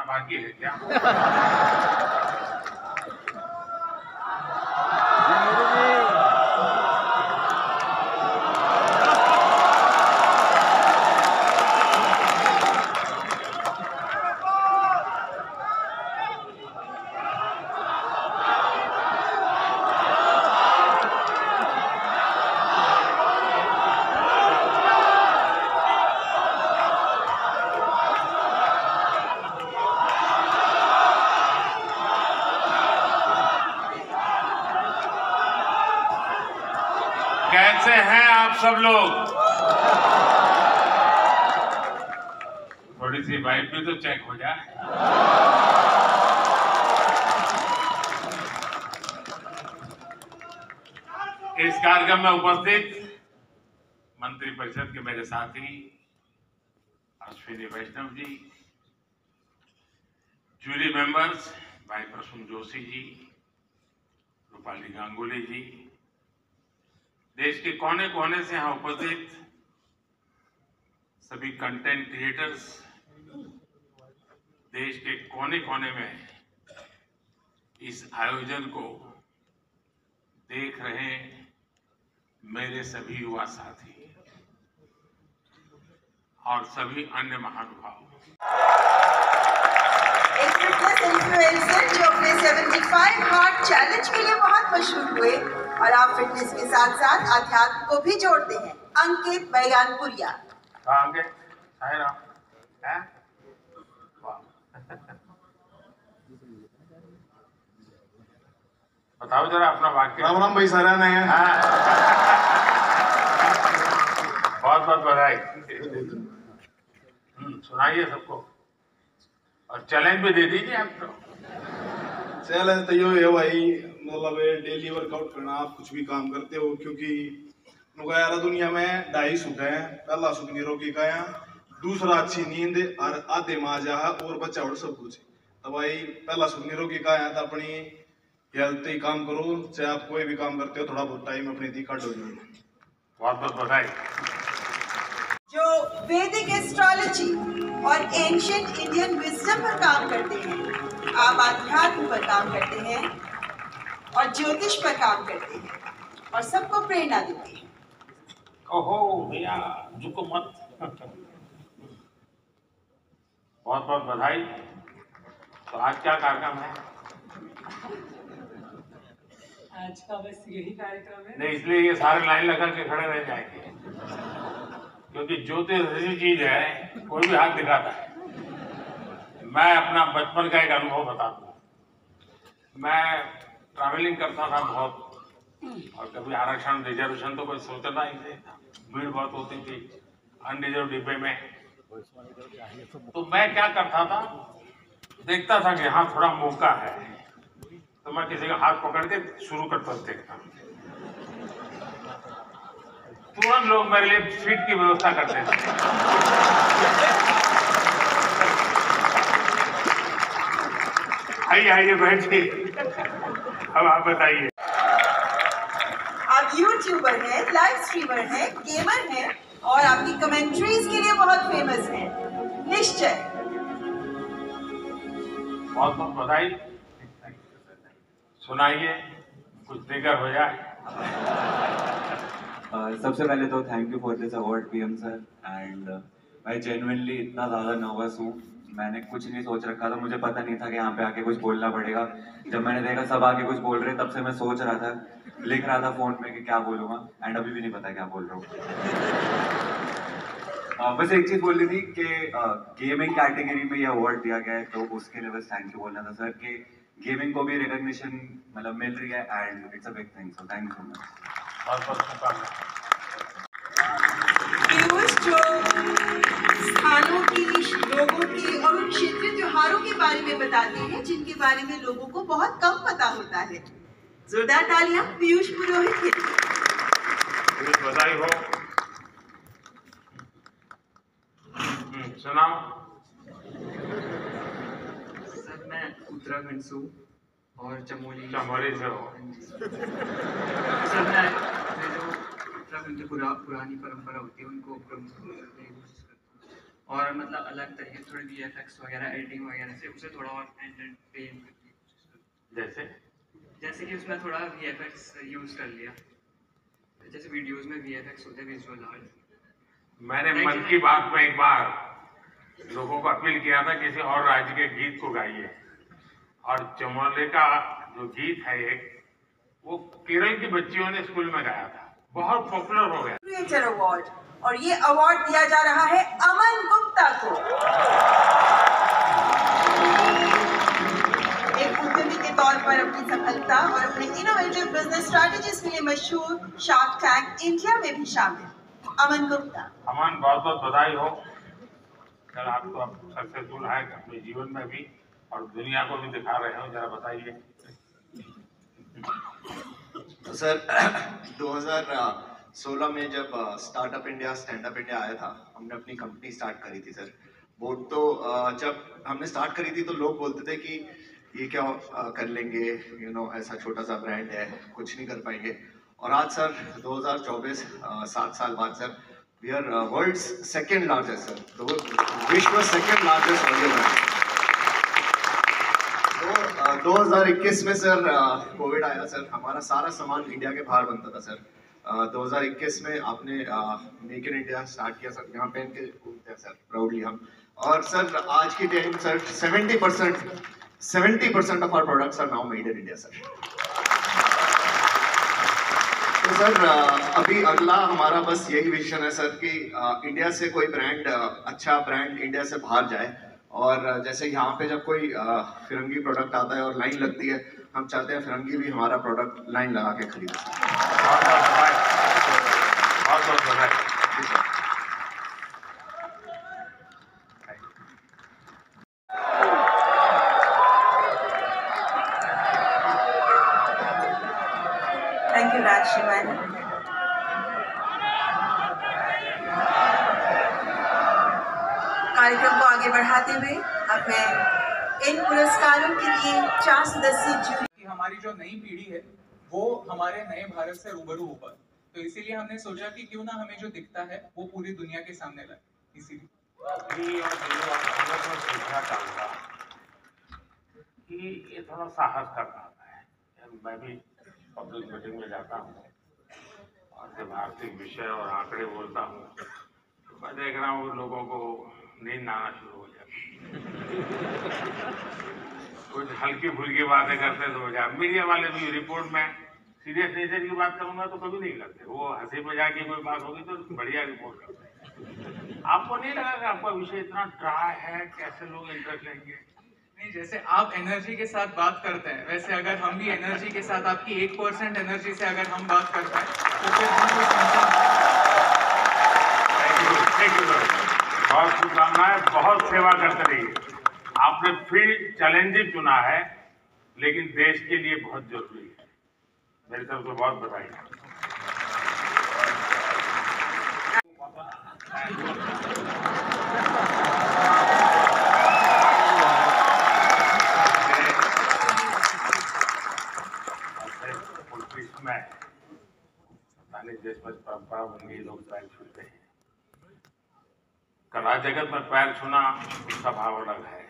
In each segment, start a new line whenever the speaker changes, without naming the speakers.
बाकी है क्या? कैसे हैं आप सब लोग? थोड़ी सी वाइब भी तो चेक हो जाए। इस कार्यक्रम में उपस्थित मंत्री परिषद के मेरे साथी अश्विनी वैष्णव जी, जूरी मेंबर्स भाई प्रसून जोशी जी, रूपाली गांगुली जी, देश के कोने कोने से यहाँ उपस्थित सभी कंटेंट क्रिएटर्स, देश के कोने कोने में इस आयोजन को देख रहे मेरे सभी युवा साथी और सभी अन्य महानुभाव।
एक फिटनेस इन्फ्लुएंसर जो अपने 75 हार्ट चैलेंज के लिए बहुत मशहूर हुए और आप फिटनेस के साथ साथ अध्यात्म को भी जोड़ते हैं, अंकित बैगानपुरिया।
अंकित, हाय राम, हैं? बताओ जरा अपना वाक्य।
राम राम भाई, सारा नए हैं।
बहुत बहुत बधाई। सुनाइए सबको और चैलेंज भी दे दीजिए आप तो।
चैलेंज तो यो है भाई, मतलब डेली वर्कआउट करना। आप कुछ भी काम करते हो, क्योंकि यार दुनिया में 2.5 सुख है। पहला सुख निरोगी काया, दूसरा अच्छी नींद और आधे माजा और बच्चा और सब कुछ। तो भाई पहला सुख निरोगी काया तो अपनी हेल्थ ही काम करो, चाहे आप कोई भी काम करते हो, थोड़ा बहुत टाइम अपने दी काटो।
बहुत बहुत बधाई।
जो वैदिक एस्ट्रोलॉजी और एंशिएंट इंडियन विजडम पर काम करते हैं, आप अध्यात्म पर काम करते हैं और ज्योतिष पर काम करते हैं और सबको प्रेरणा देते हैं।
ओहो भैया झुको मत। बहुत बहुत बधाई। तो आज क्या कार्यक्रम है?
आज का बस यही कार्यक्रम है।
नहीं, इसलिए ये सारे लाइन लगा के खड़े रह जाएंगे, क्योंकि ज्योतिष ऐसी चीज है कोई भी हाथ दिखाता है। मैं अपना बचपन का एक अनुभव बताता हूँ। मैं ट्रैवलिंग करता था बहुत, और कभी आरक्षण रिजर्वेशन तो कोई सोचता ही नहीं था। भीड़ बहुत होती थी अनरिजर्व डिब्बे में। तो मैं क्या करता था, देखता था कि हाँ थोड़ा मौका है, तो मैं किसी का हाथ पकड़ के शुरू करता देखता। तुरंत लोग मेरे लिए सीट की व्यवस्था करते थे। आइए आइए बैठिए। अब आप बताइए।
आप यूट्यूबर हैं, लाइव स्ट्रीमर हैं, गेमर हैं और आपकी कमेंट्रीज के लिए बहुत फेमस हैं। निश्चय।
बहुत बहुत बधाई। सुनाइए, कुछ दिगर हो जाए।
सबसे पहले तो thank you for this award PM sir. And मैं जेन्युइनली इतना ज़्यादा नर्वस हूँ। मैंने कुछ नहीं सोच रखा था, मुझे पता नहीं था कि यहाँ पे आके कुछ बोलना पड़ेगा। जब मैंने देखा सब आके कुछ बोल रहे, तब से मैं सोच रहा था, लिख रहा था फोन में कि क्या बोलूँगा। एंड अभी भी नहीं पता क्या बोल रहा हूँ। बस एक चीज़ बोलनी थी कि गेमिंग कैटेगरी में ये अवार्ड दिया गया है, तो उसके लिए बस थैंक यू बोलना था सर कि गेमिंग को भी रिकॉग्निशन मतलब मिल रही है and it's a big thing. So thank you so much.
बहुत बहुत शुभकामनाएं।
जो स्थानों की, लोगों की और उन क्षेत्रीय त्योहारों के बारे में बताते हैं जिनके बारे में लोगों को बहुत कम पता होता है। जोरदार तालियां पीयूष पुरोहित के लिए।
बधाई हो। सुनाओ।
सर मैं उत्तराखंड से हूँ और चमोली
से हो।
सर मैं जो उत्तराखंड की पुरानी परंपरा होती है उनको प्रमोट करने की कोशिश करता हूँ। और मतलब अलग तरीके थोड़ी VFX वगैरह एडिटिंग वगैरह से उसे थोड़ा और एंटरटेन करके, जैसे कि उसमें थोड़ा VFX यूज कर लिया, जैसे वीडियोस में VFX होते हैं, विजुअल आर्ट।
मैंने मन की बात में एक बार लोगों को अपील किया था किसी और राज्य के गीत को गाइए, और चमोले का जो गीत है एक, वो केरल की बच्चियों ने स्कूल में गाया था, बहुत पॉपुलर हो गया।
क्रिएटर अवार्ड, और ये अवार्ड दिया जा रहा है अमन गुप्ता को। एक उद्यमी के तौर पर अपनी सफलता और अपने इनोवेटिव बिजनेस स्ट्रैटेजीज के लिए मशहूर शार्क टैंक इंडिया में भी शामिल अमन गुप्ता।
अमन, बहुत बहुत बधाई हो। कल आप तो अब सक्सेसफुल है अपने जीवन में भी और दुनिया को भी दिखा रहे हो, जरा बताइए।
तो सर 2016 में जब स्टार्टअप इंडिया स्टैंडअप इंडिया आया था, हमने अपनी कंपनी स्टार्ट करी थी सर। वो तो जब हमने स्टार्ट करी थी तो लोग बोलते थे कि ये क्या कर लेंगे, ऐसा छोटा सा ब्रांड है, कुछ नहीं कर पाएंगे। और आज सर 2024 7 साल बाद sir we are world's second largest sir, तो विश्व सेकेंड लार्जेस्ट ऑडियो ब्रांड। तो 2021 में सर कोविड आया सर, हमारा सारा सामान इंडिया के बाहर बनता था सर। 2021 में आपने मेक इन इंडिया स्टार्ट किया सर, यहाँ पहन के घूमते हैं सर प्राउडली हम। और सर आज की time sir 70% of our products are now made in India sir. तो सर अभी अगला हमारा बस यही विजन है सर कि इंडिया से कोई ब्रांड, अच्छा ब्रांड इंडिया से बाहर जाए। और जैसे यहाँ पे जब कोई फिरंगी प्रोडक्ट आता है और लाइन लगती है, हम चाहते हैं फिरंगी भी हमारा प्रोडक्ट लाइन लगा के खरीदे।
बहुत बधाई।
थैंक यू राज शिवानी। कार्यक्रम को आगे बढ़ाते हुए अब मैं इन पुरस्कारों के लिए 4 सदस्यीय जूरी।
हमारी जो नई पीढ़ी है वो हमारे नए भारत से रूबरू हो पाए, तो इसीलिए हमने सोचा कि क्यों ना हमें जो दिखता है वो पूरी दुनिया के सामने लाए। इसीलिए
सीखना चाहूँगा कि ये थोड़ा साहस करना है। मैं भी पब्लिक मीटिंग में जाता हूँ और जब आर्थिक विषय और आंकड़े बोलता हूँ तो मैं देख रहा हूँ लोगों को नींद आना शुरू हो जाती, कुछ हल्की फुल्की बातें करते तो हो जाए। मीडिया वाले भी रिपोर्ट में सीरियस नेचर की बात करूंगा तो कभी नहीं करते, वो हंसी मजाक की कोई बात होगी तो बढ़िया रिपोर्ट करते हैं। आपको नहीं लगा कि आपका विषय इतना ड्राई है, कैसे लोग इंटरेस्ट लेंगे?
नहीं, जैसे आप एनर्जी के साथ बात करते हैं, वैसे अगर हम भी एनर्जी के साथ, आपकी 1% एनर्जी से अगर हम बात करते हैं तो फिर
बहुत शुभकामनाएं, बहुत सेवा करते रहिए। आपने फील्ड चैलेंजिंग चुना है लेकिन देश के लिए बहुत जरूरी है। मेरी तरफ से बहुत बधाई। में देश में परंपरा बन गई, लोग पैर छूते हैं। कला जगत में पैर छूना उसका भाव अलग है,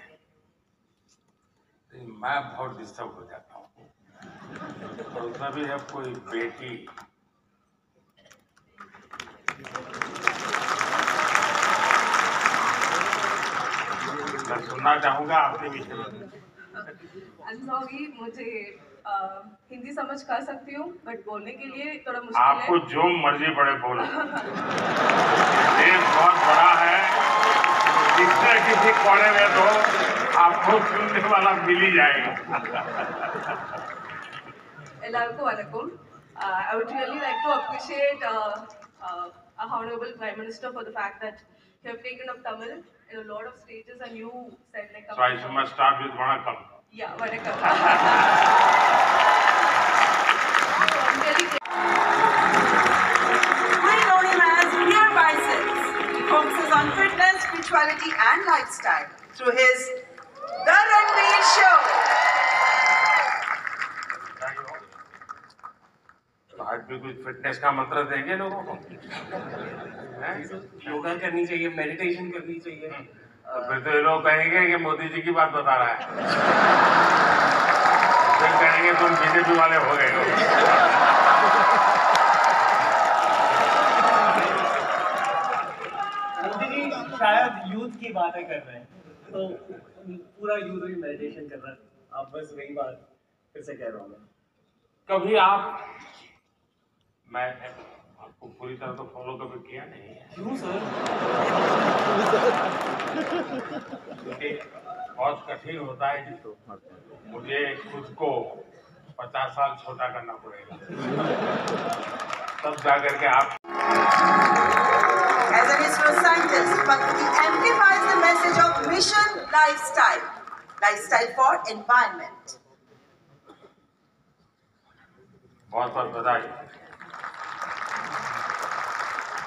मैं बहुत डिस्टर्ब हो जाता हूँ। तो उसमें भी जब कोई बेटी मैं सुनना चाहूंगा आपके विषय में।
सॉरी, मुझे हिंदी समझ कर सकती हूँ बट बोलने के लिए थोड़ा मुश्किल है।
आपको जो मर्जी पड़े बोलो, देश बहुत बड़ा है, किसी कोने में तो आपको सुनने वाला मिल ही जाएगा।
Ellarku vanakkam. I would really like to appreciate our Honorable Prime Minister for the fact that you have taken up Tamil in a lot of stages and you said like.
So I must start with vanakkam.
Yeah, vanakkam. So I'm really.
We know him as Near Biceps. He focuses on fitness, spirituality, and lifestyle through his The Ranveer Show.
तो आज भी भी fitness का मंत्र देंगे लोगों को।
योगा करनी चाहिए, मेडिटेशन करनी चाहिए।
तो फिर तो ये लोग कहेंगे कि मोदी जी की बात बता रहा है, फिर कहेंगे तुम बीजेपी वाले हो गए हो।
मोदी जी शायद यूथ की बातें कर रहे हैं, तो पूरा यूथ भी मेडिटेशन कर रहा है। आप बस वही बात फिर से कह रहा हूँ मैं।
कभी मैं आपको पूरी तरह तो फॉलो कभी किया नहीं है।
क्यों सर?
क्योंकि बहुत कठिन होता है जी, तो मुझे खुद को 50 साल छोटा करना पड़ेगा, तब जाकर के आप।
As an ISRO scientist, Pankaj amplifies the message of mission lifestyle for environment.
बहुत बहुत बधाई।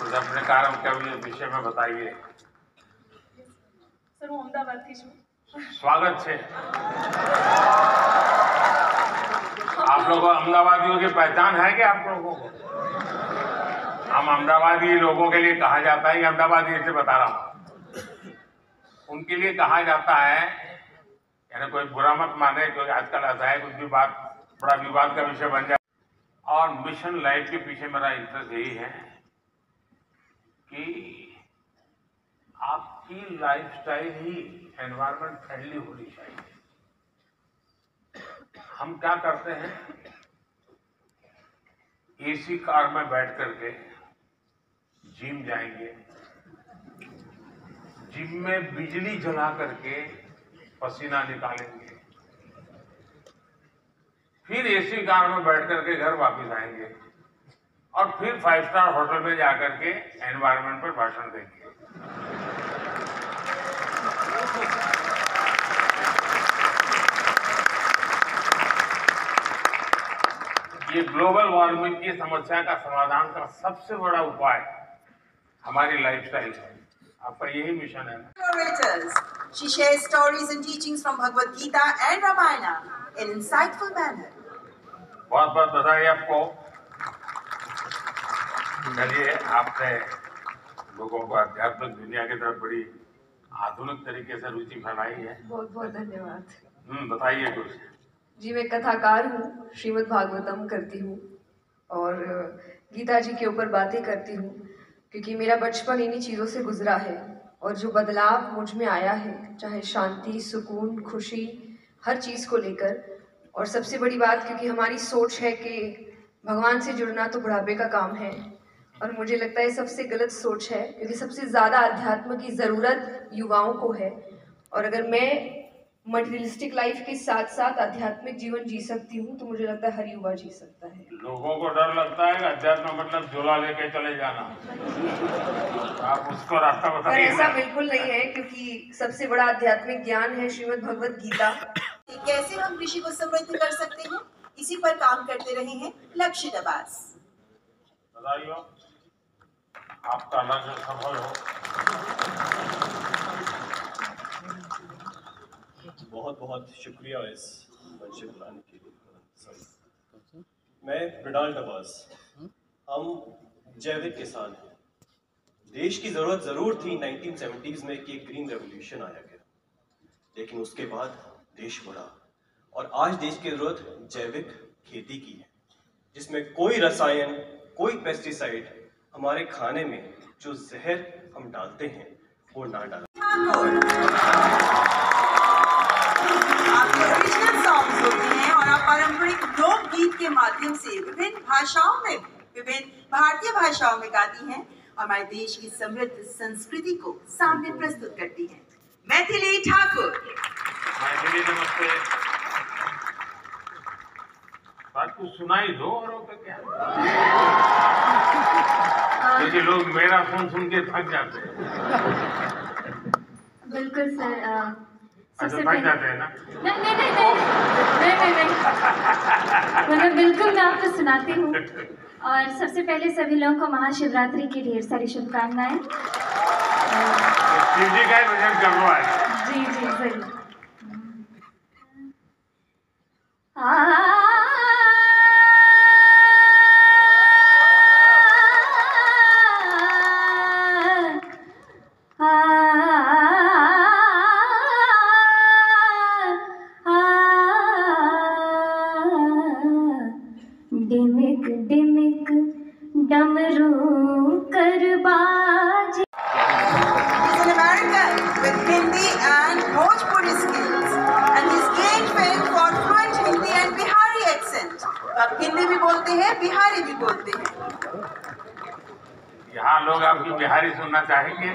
कुछ अपने कार्य के विषय में बताइए।
સર હું અમદાવાદથી છું।
स्वागत है। आप लोगों अहमदाबादियों की पहचान है क्या आप लोगों को? हम अहमदाबादी लोगों के लिए कहा जाता है कि अहमदाबादी से बता रहा हूं, उनके लिए कहा जाता है, यानी कोई बुरा मत माने, क्योंकि आजकल ऐसा है कुछ भी बात बड़ा विवाद का विषय बन जाए। और मिशन लाइफ के पीछे मेरा इंटरेस्ट यही है कि आपकी लाइफस्टाइल ही एनवायरमेंट फ्रेंडली होनी चाहिए। हम क्या करते हैं, एसी कार में बैठ करके जिम जाएंगे, जिम में बिजली जला करके पसीना निकालेंगे, फिर एसी कार में बैठ करके घर वापस आएंगे और फिर 5 स्टार होटल में जाकर के एनवायरमेंट पर भाषण देंगे। ये ग्लोबल वार्मिंग की समस्या का समाधान का सबसे बड़ा उपाय हमारी लाइफस्टाइल है। आपका यही मिशन है।
Orators, she shares stories and teachings from Bhagavad Gita and Ramayana in insightful manner.
बहुत बहुत बधाई आपको। चलिए, आपने लोगों को आध्यात्मिक दुनिया की तरफ बड़ी आधुनिक तरीके से रुचि फैलाई है।
बहुत बहुत धन्यवाद।
बताइए कुछ।
जी, मैं कथाकार हूँ, श्रीमद् भागवतम करती हूँ और गीता जी के ऊपर बातें करती हूँ, क्योंकि मेरा बचपन इन्हीं चीज़ों से गुजरा है और जो बदलाव मुझ में आया है, चाहे शांति, सुकून, खुशी, हर चीज़ को लेकर। और सबसे बड़ी बात, क्योंकि हमारी सोच है कि भगवान से जुड़ना तो बुढ़ापे का काम है, और मुझे लगता है सबसे गलत सोच है, क्योंकि सबसे ज़्यादा अध्यात्म की ज़रूरत युवाओं को है। और अगर मैं मटेरियलिस्टिक लाइफ के साथ साथ आध्यात्मिक जीवन जी सकती हूँ, तो मुझे लगता है हर युवा जी सकता है।
लोगों को डर लगता है कि अध्यात्म मतलब झोला लेके चले जाना, आप उसको रास्ता
पर
बताइए।
ऐसा बिल्कुल नहीं है, क्योंकि सबसे बड़ा आध्यात्मिक ज्ञान है श्रीमद् भगवद गीता।
कैसे हम कृषि को समृद्ध कर सकते हैं, इसी पर काम करते रहे हैं लक्ष्य दबास।
बधाई हो, आपका लक्ष्य सफल हो।
बहुत बहुत शुक्रिया इस मंच पर बुलाने के लिए। मैं मृणाल डबास, हम जैविक किसान हैं। देश की ज़रूरत ज़रूर थी 1970s में कि ग्रीन रेवोल्यूशन आया गया, लेकिन उसके बाद देश बढ़ा और आज देश की ज़रूरत जैविक खेती की है, जिसमें कोई रसायन, कोई पेस्टिसाइड हमारे खाने में जो जहर हम डालते हैं वो ना डालें।
आपके ओरिजिनल सॉन्ग्स होते हैं और आप पारंपरिक लोकगीत के माध्यम से विभिन्न भाषाओं में, विभिन्न भारतीय भाषाओं में गाती हैं और हमारे देश की समृद्ध संस्कृति को सामने प्रस्तुत करती हैं। मैथिली ठाकुर।
मैथिली नमस्ते। बात कुछ सुनाई दो और होता क्या, क्योंकि लोग मेरा सुन के थक जाते हैं।
बिल्कुल सर।
अच्छा, थक जाते हैं ना?
नहीं, मतलब बिल्कुल मैं आपको सुनाती हूँ। और सबसे पहले सभी लोगों को महाशिवरात्रि की ढेर सारी शुभकामनाएं।
शिव जी का भजन कर लो आज।
जी जरूर।
यहाँ लोग आपकी बिहारी सुनना चाहेंगे।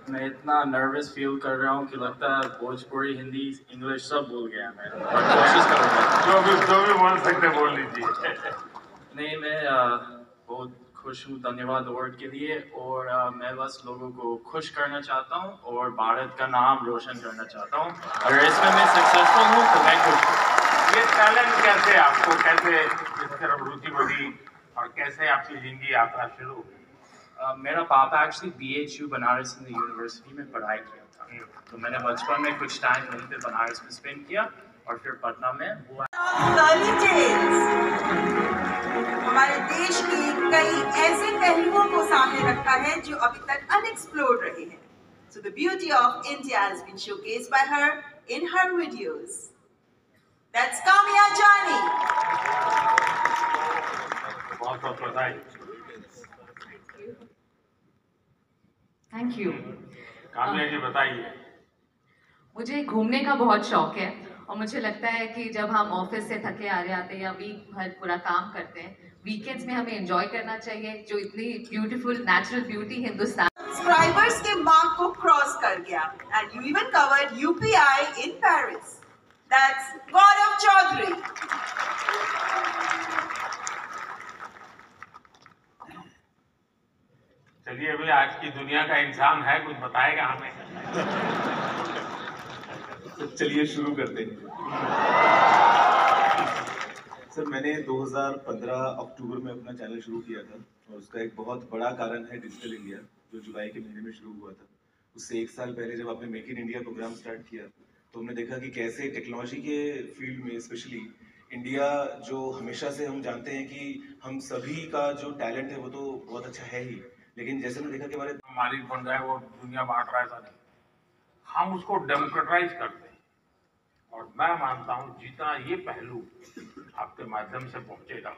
मैं इतना नर्वस फील कर रहा हूँ कि लगता है भोजपुरी, हिंदी, इंग्लिश सब भूल गया मैं, और कोशिश करूँगा
जो भी बोल सकते बोल लीजिए।
नहीं, मैं बहुत खुश हूँ, धन्यवाद अवार्ड के लिए, और मैं बस लोगों को खुश करना चाहता हूँ और भारत का नाम रोशन करना चाहता हूँ। अगर इसमें मैं सक्सेसफुल हूँ तो मैं खुश हूँ।
ये टैलेंट कैसे आपको, कैसे इस तरफ रुचि बढ़ी और कैसे आपकी जिंदगी यात्रा शुरू हुई?
मेरा पापा actually BHU Banaras Hindu university में पढ़ाई किया था, तो मैंने बचपन में कुछ टाइम वहीं पे बनारस में स्पेंड किया और फिर पटना में हुआ।
हमारे देश के कई ऐसे पहलुओं को सामने रखा है जो अभी तक अनएक्सप्लोर्ड रहे हैं। So the beauty of India has been showcased by her in her videos. That's Kamya Jani.
बहुत बहुत बधाई।
Thank you.
काम्या जी बताइए।
मुझे घूमने का बहुत शौक है और मुझे लगता है कि जब हम ऑफिस से थके आ रहे आते हैं या वीक भर पूरा काम करते हैं, वीकेंड्स में हमें एंजॉय करना चाहिए। जो इतनी beautiful natural beauty Hindustan
subscribers के मार्क को क्रॉस कर गया and you even covered UPI in Paris. That's Gaurav Chaudhary.
चलिए, अभी आज की दुनिया का इंसान है, कुछ बताएगा हमें।
तो चलिए शुरू करते हैं। सर, मैंने 2015 अक्टूबर में अपना चैनल शुरू किया था और उसका एक बहुत बड़ा कारण है डिजिटल इंडिया, जो जुलाई के महीने में शुरू हुआ था। उससे 1 साल पहले जब आपने make in India program start किया तो हमने देखा कि कैसे टेक्नोलॉजी के फील्ड में स्पेशली इंडिया, जो हमेशा से हम जानते हैं कि हम सभी का जो टैलेंट है वो तो बहुत अच्छा है ही, लेकिन जैसे हमने देखा कि हमारे
मालिक बन गए, वो दुनिया बांट रहा है, ऐसा नहीं, हम उसको डेमोक्रेटाइज करते हैं। और मैं मानता हूँ जितना ये पहलू आपके माध्यम से पहुंचेगा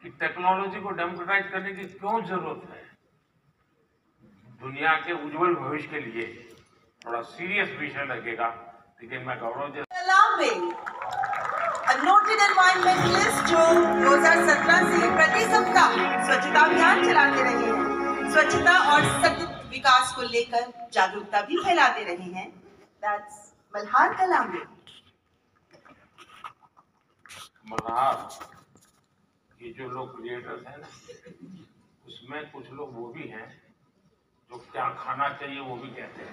कि टेक्नोलॉजी को डेमोक्रेटाइज करने की क्यों जरूरत है, दुनिया के उज्जवल भविष्य के लिए थोड़ा सीरियस विषय लगेगा। लेकिन मैं गौरव जी
नोटेड एनवायरमेंटलिस्ट जो 2017 से प्रति सप्ताह स्वच्छता अभियान चलाते रहे हैं, स्वच्छता और सतत विकास को लेकर जागरूकता भी फैलाते रहे हैं। That's मल्हार कलांबे।
मल्हार, ये जो लोग क्रिएटर्स हैं ना, उसमें कुछ लोग वो भी हैं जो क्या खाना चाहिए वो भी कहते हैं।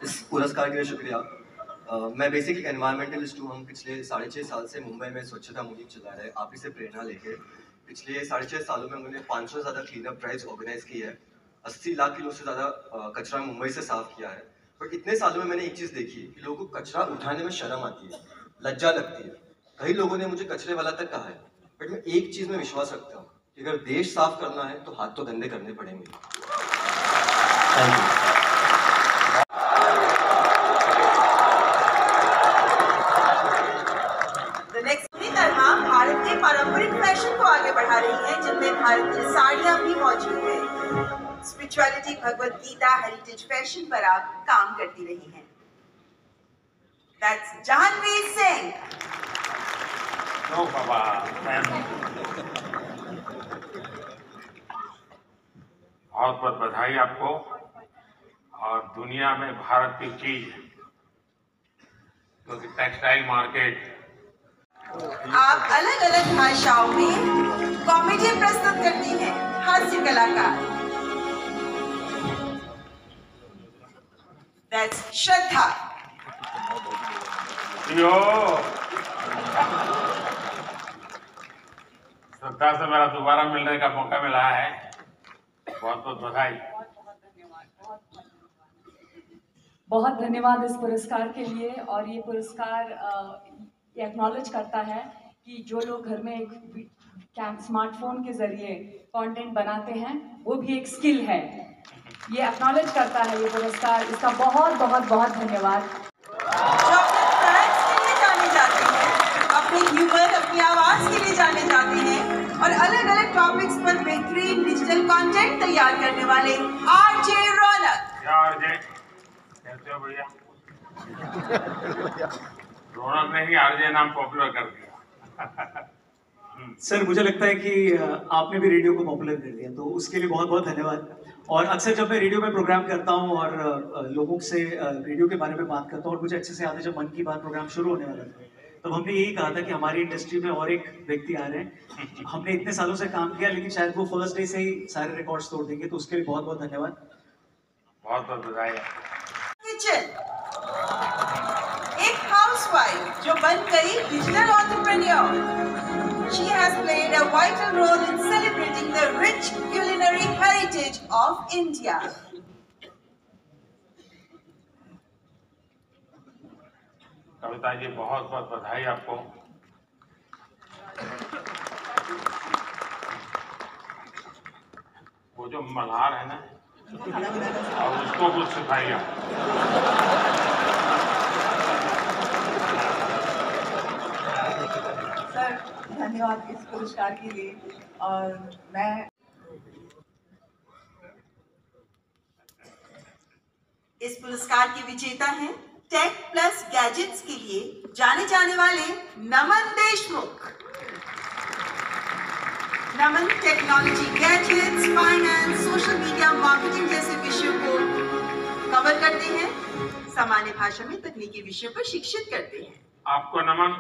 इस पुरस्कार के लिए शुक्रिया। मैं बेसिकली एनवायरमेंटलिस्ट हूँ। हम पिछले 6.5 साल से मुंबई में स्वच्छता मुहिम चला रहे हैं, आप ही से प्रेरणा लेके। पिछले 6.5 सालों में हमने 500 से ज़्यादा क्लीनअप ड्राइव्स ऑर्गेनाइज की है, 80 लाख किलो से ज़्यादा कचरा मुंबई से साफ किया है। बट इतने सालों में मैंने एक चीज़ देखी कि लोगों को कचरा उठाने में शर्म आती है, लज्जा लगती है। कई लोगों ने मुझे कचरे वाला तक कहा है, बट मैं एक चीज़ में विश्वास रखता हूँ कि अगर देश साफ करना है तो हाथ तो गंदे करने पड़ेंगे। Thank you.
भारत के पारंपरिक फैशन को आगे बढ़ा रही है, जिनमें भारतीय साड़ियां भी मौजूद है। Spirituality, Bhagavad Gita, heritage fashion पर आप काम करती रही हैं। That's जानवी सिंह।
नो बाबा, बहुत बहुत बधाई आपको। और दुनिया में भारत की चीज, क्योंकि टेक्सटाइल मार्केट,
आप अलग अलग भाषाओं में कॉमेडी प्रस्तुत करती हैं, हास्य कलाकार। That's श्रद्धा।
यो, श्रद्धा से मेरा दोबारा मिलने का मौका मिला है, बहुत बहुत बधाई।
बहुत धन्यवाद इस पुरस्कार के लिए। और ये पुरस्कार एक्नॉलेज करता है कि जो लोग घर में एक स्मार्टफोन के जरिए कंटेंट बनाते हैं वो भी एक स्किल है। ये एक्नॉलेज करता है ये पुरस्कार, इसका बहुत बहुत बहुत धन्यवाद।
जो अपने फ्रेंड्स के लिए जाने जाते हैं, अपने ह्यूमर, अपनी आवाज के लिए टॉपिक्स पर बेहतरीन डिजिटल कंटेंट तैयार करने वाले आरजे रौनक।
क्या आरजे कैसे हो भैया? रौनक ने ही आरजे नाम पॉपुलर कर दिया।
सर मुझे लगता है कि आपने भी रेडियो को पॉपुलर कर दिया, तो उसके लिए बहुत बहुत धन्यवाद। और अक्सर जब मैं रेडियो में प्रोग्राम करता हूँ और लोगों से रेडियो के बारे में बात करता हूँ, और मुझे अच्छे से याद है जब मन की बात प्रोग्राम शुरू होने वाला था, तब हमने यही कहा था कि हमारी इंडस्ट्री में और एक व्यक्ति आ रहे हैं। हमने इतने सालों से काम किया, लेकिन शायद वो फर्स्ट डे से ही सारे रिकॉर्ड्स तोड़ देंगे, तो उसके लिए बहुत बहुत धन्यवाद।
बहुत बहुत बधाई।
किचन, एक हाउसवाइफ जो बन गई digital entrepreneur. She has played a vital role in celebrating the rich culinary heritage of India.
Kavita ji बहुत बहुत बधाई आपको। वो जो मल्हार है ना, और उसको कुछ सिखाइए।
सर धन्यवाद इस पुरस्कार के लिए। और मैं
इस पुरस्कार के विजेता हैं टेक प्लस गैजेट्स के लिए जाने जाने वाले Naman Deshmukh. Naman technology, gadgets, finance, social media marketing जैसे विषयों को कवर करते हैं। सामान्य भाषा में तकनीकी विषयों पर शिक्षित करते हैं।
आपको नमन,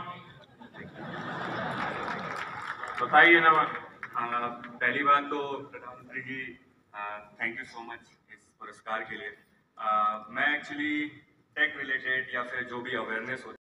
बताइए नमन।
पहली बात तो प्रधानमंत्री जी थैंक यू सो मच इस पुरस्कार के लिए। मैं एक्चुअली टेक रिलेटेड या फिर जो भी अवेयरनेस होती